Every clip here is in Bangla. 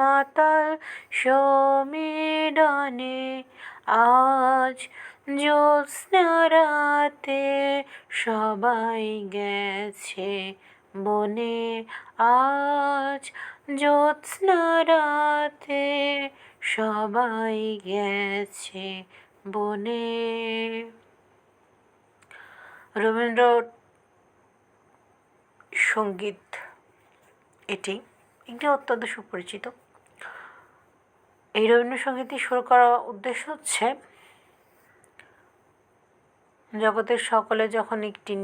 মাতাল সমীরণে আজ জ্যোৎস্না রাতে সবাই গেছে বনে, আজ জ্যোৎস্না রাতে সবাই গেছে বনে। রবীন্দ্র সঙ্গীত এটি একটি অত্যন্ত সুপরিচিত। এই রবীন্দ্রসঙ্গীতটি শুরু করার উদ্দেশ্য হচ্ছে জগতের সকলে যখন একটি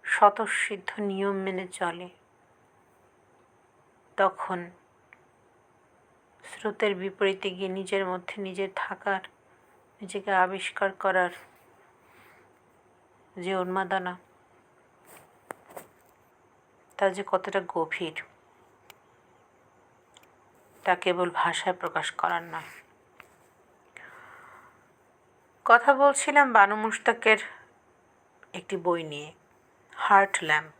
স্বতঃসিদ্ধ নিয়ম মেনে চলে, তখন স্রোতের বিপরীতে গিয়ে নিজের মধ্যে নিজের থাকার, নিজেকে আবিষ্কার করার যে উন্মাদনা, তা যে কতটা গভীর, তা কেবল ভাষায় প্রকাশ করার নয়। কথা বলছিলাম বানু মুশতাকের একটি বই নিয়ে, হার্ট ল্যাম্প।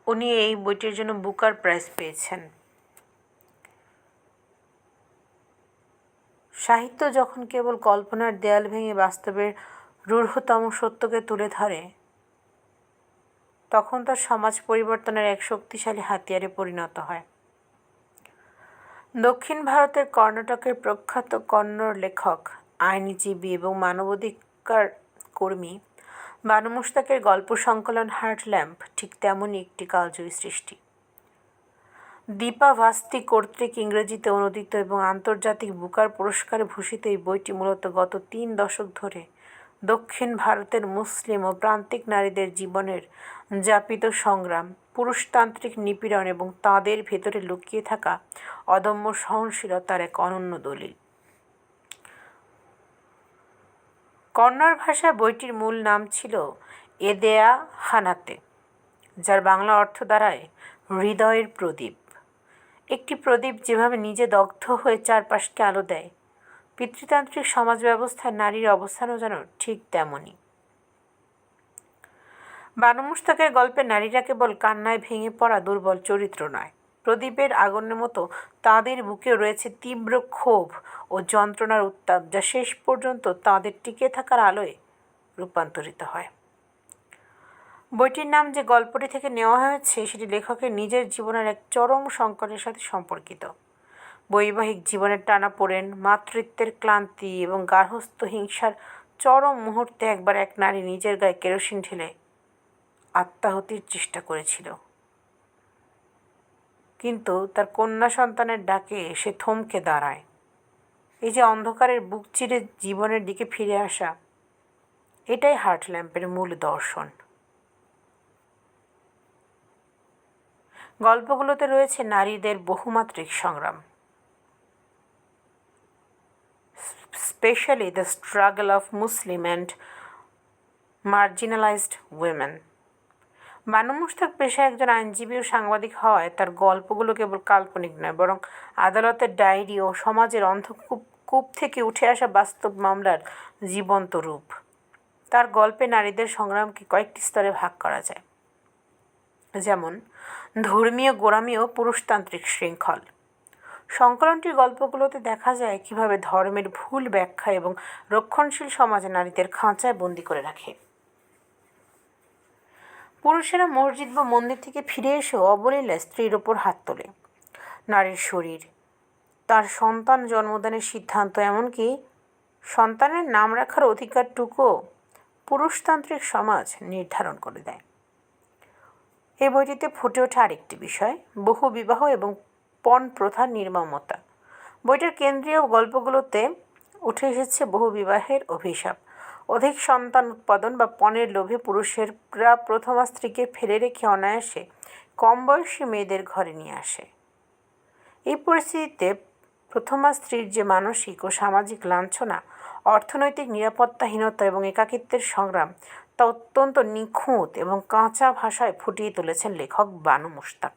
উনি এই বইটির জন্য বুকার প্রাইজ পেয়েছেন। সাহিত্য যখন কেবল কল্পনার দেয়াল ভেঙে বাস্তবের রূঢ়তম সত্যকে তুলে ধরে, তখন তার সমাজ পরিবর্তনের এক শক্তিশালী হাতিয়ারে পরিণত হয়। দক্ষিণ ভারতের কর্ণাটকের প্রখ্যাত কন্নড় লেখক, আইনজীবী এবং মানবাধিকার কর্মী বানু মুশতাকের গল্প সংকলন হার্ট ল্যাম্প ঠিক তেমনই একটি কালজয়ী সৃষ্টি। দীপা ভাস্তি কর্তৃক ইংরেজিতে অনুদিত এবং আন্তর্জাতিক বুকার পুরস্কারে ভূষিত এই বইটি মূলত গত 3 দশক ধরে দক্ষিণ ভারতের মুসলিম ও প্রান্তিক নারীদের জীবনের যাপিত সংগ্রাম, পুরুষতান্ত্রিক নিপীড়ন এবং তাঁদের ভেতরে লুকিয়ে থাকা অদম্য সহনশীলতার এক অনন্য দলিল। কন্নড় ভাষায় বইটির মূল নাম ছিল এদেয়া হানাতে, যার বাংলা অর্থ দাঁড়ায় হৃদয়ের প্রদীপ। একটি প্রদীপ যেভাবে নিজে দগ্ধ হয়ে চারপাশকে আলো দেয়, পিতৃতান্ত্রিক সমাজ ব্যবস্থায় নারীর অবস্থানও যেন ঠিক তেমনই। বানু মুশতাকের গল্পে নারীরা কেবল কান্নায় ভেঙে পড়া দুর্বল চরিত্র নয়, প্রদীপের আগুনের মতো তাঁদের বুকেও রয়েছে তীব্র ক্ষোভ ও যন্ত্রণার উত্তাপ, যা শেষ পর্যন্ত তাঁদের টিকে থাকার আলোয় রূপান্তরিত হয়। বইটির নাম যে গল্পটি থেকে নেওয়া হয়েছে, সেটি লেখকের নিজের জীবনের এক চরম সংকটের সাথে সম্পর্কিত। বৈবাহিক জীবনের টানাপোড়েন, মাতৃত্বের ক্লান্তি এবং গার্হস্থ্য হিংসার চরম মুহূর্তে একবার এক নারী নিজের গায়ে কেরোসিন ঢেলে আত্মাহুতির চেষ্টা করেছিল, কিন্তু তার কন্যা সন্তানের ডাকে সে থমকে দাঁড়ায়। এই যে অন্ধকারের বুক চিরে জীবনের দিকে ফিরে আসা, এটাই হার্ট ল্যাম্পের মূল দর্শন। গল্পগুলোতে রয়েছে নারীদের বহুমাত্রিক সংগ্রাম, specially the struggle of Muslim and marginalised women. Banu Mushtaq পেশায় একজন আইনজীবী ও সাংবাদিক হওয়ায় তার গল্পগুলো কেবল কাল্পনিক নয়, বরং আদালতের ডায়েরি ও সমাজের অন্ধকূপ থেকে উঠে আসা বাস্তব মামলার জীবন্ত রূপ। তার গল্পে নারীদের সংগ্রামকে কয়েকটি স্তরে ভাগ করা যায়, যেমন ধর্মীয় গোঁড়ামি ও পুরুষতান্ত্রিক শৃঙ্খল। সংকলনটির গল্পগুলোতে দেখা যায় কীভাবে ধর্মের ভুল ব্যাখ্যা এবং রক্ষণশীল সমাজে নারীদের খাঁচায় বন্দি করে রাখে। পুরুষেরা মসজিদ বা মন্দির থেকে ফিরে এসেও অবলীলায় স্ত্রীর ওপর হাত তোলে। নারীর শরীর, তার সন্তান জন্মদানের সিদ্ধান্ত, এমনকি সন্তানের নাম রাখার অধিকারটুকুও পুরুষতান্ত্রিক সমাজ নির্ধারণ করে দেয়। এই বইটিতে ফুটে ওঠে আরেকটি বিষয়, বহু বিবাহ এবং পণ প্রথার নির্মমতা। বইটার কেন্দ্রীয় গল্পগুলোতে উঠে এসেছে বহু বিবাহের অভিশাপ, অধিক সন্তান উৎপাদন বা পণের লোভে পুরুষের প্রথমা স্ত্রীকে ফেলে রেখে অনায়াসে কম বয়সী মেয়েদের ঘরে নিয়ে আসে। এই পরিস্থিতিতে প্রথমা স্ত্রীর যে মানসিক ও সামাজিক লাঞ্ছনা, অর্থনৈতিক নিরাপত্তাহীনতা এবং একাকিত্বের সংগ্রাম, তা অত্যন্ত নিখুঁত এবং কাঁচা ভাষায় ফুটিয়ে তুলেছেন লেখক বানু মুশতাক।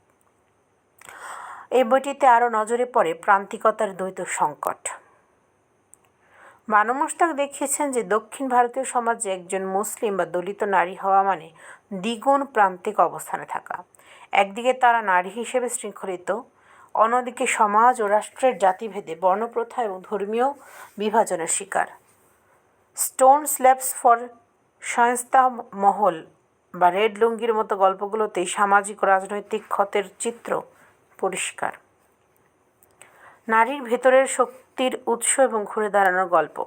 এই বইটিতে আরও নজরে পড়ে প্রান্তিকতার দ্বৈত সংকট। বানু মুশতাক দেখিয়েছেন যে দক্ষিণ ভারতীয় সমাজে একজন মুসলিম বা দলিত নারী হওয়া মানে দ্বিগুণ প্রান্তিক অবস্থানে থাকা। একদিকে তারা নারী হিসেবে শৃঙ্খলিত, অন্যদিকে সমাজ ও রাষ্ট্রের জাতিভেদে বর্ণপ্রথা এবং ধর্মীয় বিভাজনের শিকার। স্টোন স্ল্যাবস ফর শায়েস্তা মহল বা রেড লুঙ্গির মতো গল্পগুলোতেই সামাজিক ও রাজনৈতিক ক্ষতের চিত্র পরিষ্কার। নারীর ভেতরের শক্তির উৎস এবং ঘুরে দাঁড়ানোর গল্প।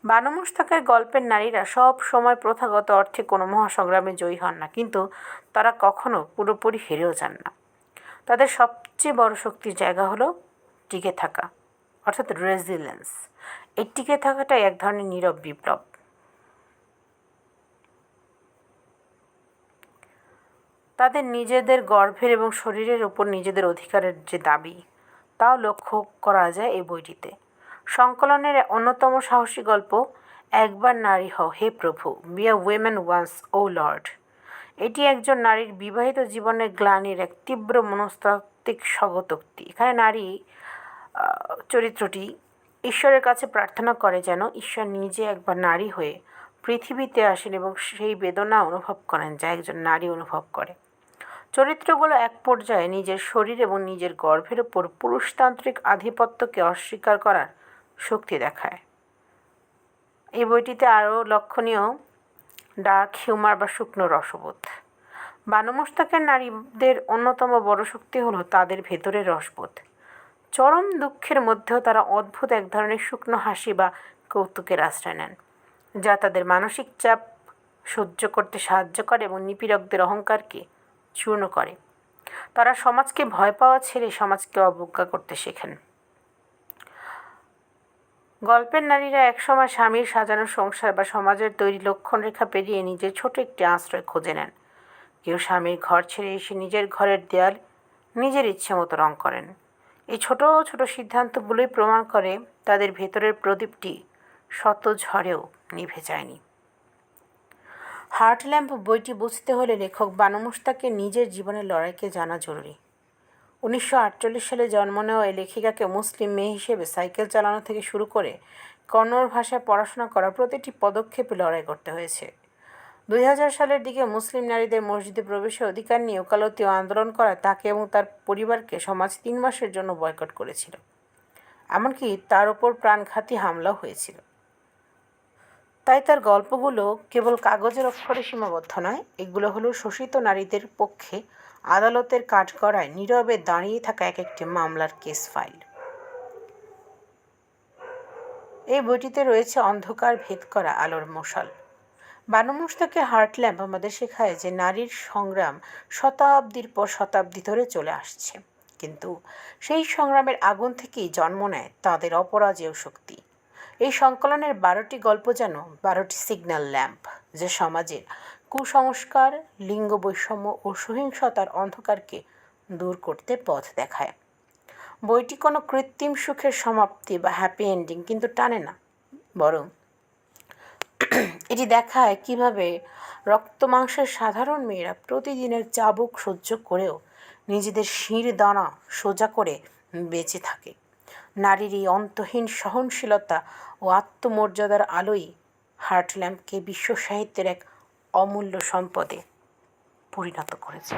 বানু মুশতাকের গল্পের নারীরা সব সময় প্রথাগত অর্থে কোনো মহাসংগ্রামে জয়ী হন না, কিন্তু তারা কখনো পুরোপুরি হেরেও যান না। তাদের সবচেয়ে বড় শক্তির জায়গা হলো টিকে থাকা, অর্থাৎ রেজিলিয়েন্স। এই টিকে থাকাটাই এক ধরনের নীরব বিপ্লব। তাদের নিজেদের গর্ভের এবং শরীরের ওপর নিজেদের অধিকারের যে দাবি, তাও লক্ষ্য করা যায় এই বইটিতে। সংকলনের অন্যতম সাহসী গল্প একবার নারী হও হে প্রভু, be a women once O lord. এটি একজন নারীর বিবাহিত জীবনের গ্লানির এক তীব্র মনস্তাত্ত্বিক স্বগতোক্তি। এখানে নারী চরিত্রটি ঈশ্বরের কাছে প্রার্থনা করে যেন ঈশ্বর নিজে একবার নারী হয়ে পৃথিবীতে আসেন এবং সেই বেদনা অনুভব করেন যা একজন নারী অনুভব করে। চরিত্রগুলো এক পর্যায়ে নিজের শরীর এবং নিজের গর্ভের ওপর পুরুষতান্ত্রিক আধিপত্যকে অস্বীকার করার শক্তি দেখায়। এই বইটিতে আরও লক্ষণীয় ডার্ক হিউমার বা শুকনো রসবোধ। বানু মুশতাকের নারীদের অন্যতম বড় শক্তি হলো তাদের ভেতরের রসবোধ। চরম দুঃখের মধ্যেও তারা অদ্ভুত এক ধরনের শুকনো হাসি বা কৌতুকের আশ্রয় নেন, যা তাদের মানসিক চাপ সহ্য করতে সাহায্য করে এবং নিপীড়কদের অহংকারকে চূর্ণ করে। তারা সমাজকে ভয় পাওয়া ছেড়ে সমাজকে অবজ্ঞা করতে শেখেন। গল্পের নারীরা একসময় স্বামীর সাজানো সংসার বা সমাজের তৈরি লক্ষণরেখা পেরিয়ে নিজের ছোট একটি আশ্রয় খুঁজে নেন। কেউ স্বামীর ঘর ছেড়ে এসে নিজের ঘরের দেয়াল নিজের ইচ্ছে মতো রং করেন। এই ছোট ছোট সিদ্ধান্তগুলোই প্রমাণ করে তাদের ভেতরের প্রদীপটি শত ঝড়েও নিভে যায়নি। হার্ট ল্যাম্প বইটি বুঝতে হলে লেখক বানু মুশতাকের নিজের জীবনের লড়াইকে জানা জরুরি। 1948 সালে জন্ম নেওয়া এই লেখিকাকে মুসলিম মেয়ে হিসেবে সাইকেল চালানো থেকে শুরু করে কন্নড় ভাষায় পড়াশোনা করা প্রতিটি পদক্ষেপে লড়াই করতে হয়েছে। 2000 সালের দিকে মুসলিম নারীদের মসজিদে প্রবেশের অধিকার নিয়ে ওকালতি ও আন্দোলন করায় তাকে এবং তার পরিবারকে সমাজ 3 মাসের জন্য বয়কট করেছিল। এমনকি তার ওপর প্রাণঘাতী হামলাও হয়েছিল। তাই তার গল্পগুলো কেবল কাগজের অক্ষরে সীমাবদ্ধ নয়, এগুলো হলো শোষিত নারীদের পক্ষে আদালতের কাঠগড়ায় নীরবে দাঁড়িয়ে থাকা এক একটি মামলার কেস ফাইল। এই বইটিতে রয়েছে অন্ধকার ভেদ করা আলোর মশাল। বানু মুশতাকের হার্ট ল্যাম্প আমাদের শেখায় যে নারীর সংগ্রাম শতাব্দীর পর শতাব্দী ধরে চলে আসছে, কিন্তু সেই সংগ্রামের আগুন থেকেই জন্ম নেয় তাদের অপরাজেয় শক্তি। এই সংকলনের 12টি গল্প যেন 12টি সিগন্যাল ল্যাম্প, যে সমাজের কুসংস্কার, লিঙ্গ বৈষম্য ও সহিংসতার অন্ধকারকে দূর করতে পথ দেখায়। বইটি কোনো কৃত্রিম সুখের সমাপ্তি বা হ্যাপি এন্ডিং কিন্তু টানে না, বরং এটি দেখায় কিভাবে রক্ত মাংসের সাধারণ মেয়েরা প্রতিদিনের চাবুক সহ্য করেও নিজেদের শির দানা সোজা করে বেঁচে থাকে। নারীর এই অন্তহীন সহনশীলতা ও আত্মমর্যাদার আলোই হার্ট ল্যাম্পকে বিশ্ব সাহিত্যের এক অমূল্য সম্পদে পরিণত করেছে।